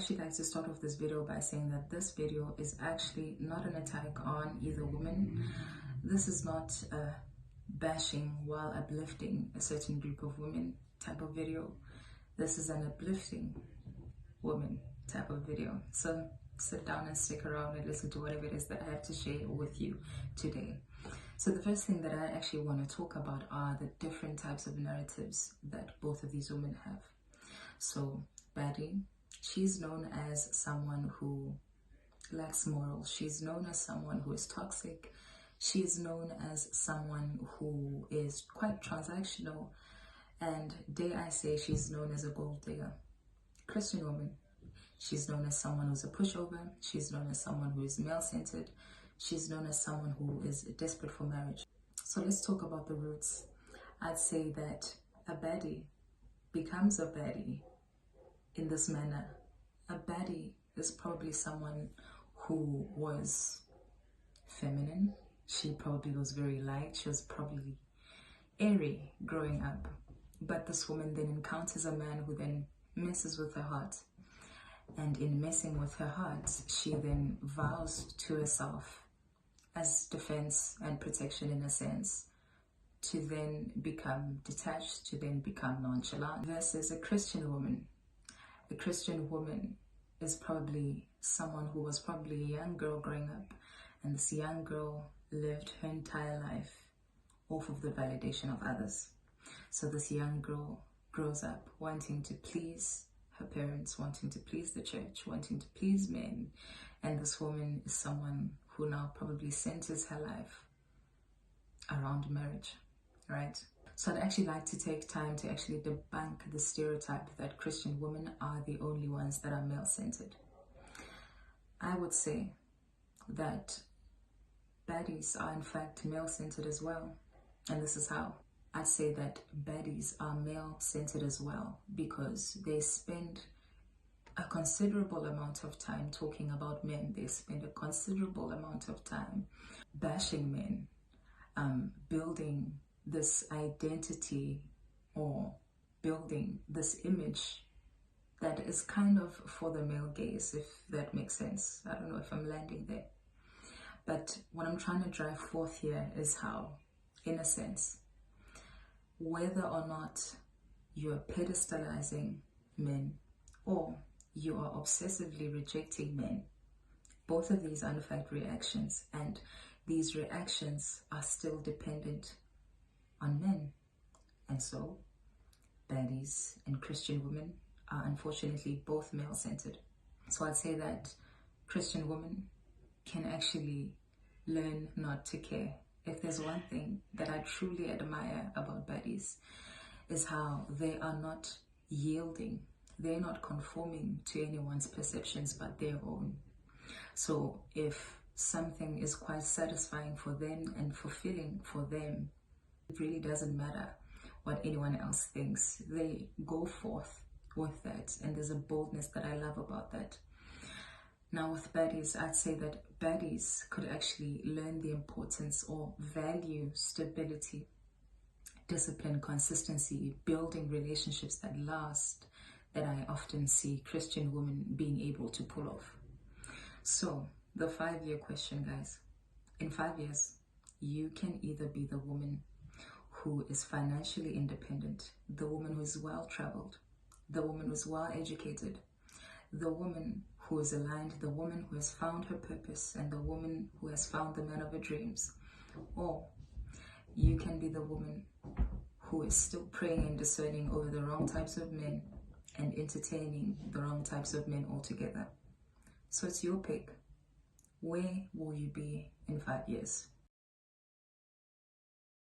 actually like to start off this video by saying that this video is actually not an attack on either woman. This is not a bashing while uplifting a certain group of women type of video. This is an uplifting woman type of video. So sit down and stick around and listen to whatever it is that I have to share with you today. So the first thing that I actually want to talk about are the different types of narratives that both of these women have. So Baddie, she's known as someone who lacks morals. She's known as someone who is toxic. She is known as someone who is quite transactional. And dare I say, she's known as a gold digger. Christian woman. She's known as someone who's a pushover. She's known as someone who is male-centered. She's known as someone who is desperate for marriage. So let's talk about the roots. I'd say that a baddie becomes a baddie in this manner. A baddie is probably someone who was feminine. She probably was very light. She was probably airy growing up. But this woman then encounters a man who then messes with her heart. And in messing with her heart, she then vows to herself as defense and protection in a sense, to then become detached, to then become nonchalant, versus a Christian woman. A Christian woman is probably someone who was probably a young girl growing up, and this young girl lived her entire life off of the validation of others. So this young girl grows up wanting to please her parents, wanting to please the church, wanting to please men, and this woman is someone who now probably centers her life around marriage, right? So I'd actually like to take time to actually debunk the stereotype that Christian women are the only ones that are male-centered. I would say that baddies are in fact male-centered as well, and this is how. I'd say that baddies are male-centered as well because they spend a considerable amount of time talking about men. They spend a considerable amount of time bashing men, building this identity or building this image that is kind of for the male gaze, if that makes sense. I don't know if I'm landing there. But what I'm trying to drive forth here is how, in a sense, whether or not you're pedestalizing men or you are obsessively rejecting men, both of these are in fact reactions, and these reactions are still dependent on men. And so baddies and Christian women are unfortunately both male-centered. So I'd say that Christian women can actually learn not to care. If there's one thing that I truly admire about baddies, is how they are not yielding. They're not conforming to anyone's perceptions but their own. So if something is quite satisfying for them and fulfilling for them, it really doesn't matter what anyone else thinks. They go forth with that, and there's a boldness that I love about that. Now with baddies, I'd say that baddies could actually learn the importance or value stability, discipline, consistency, building relationships that last, that I often see Christian women being able to pull off. So the 5-year question, guys. In 5 years, you can either be the woman who is financially independent, the woman who is well-traveled, the woman who is well-educated, the woman who is aligned, the woman who has found her purpose, and the woman who has found the man of her dreams. Or you can be the woman who is still praying and discerning over the wrong types of men and entertaining the wrong types of men altogether. So it's your pick. Where will you be in 5 years?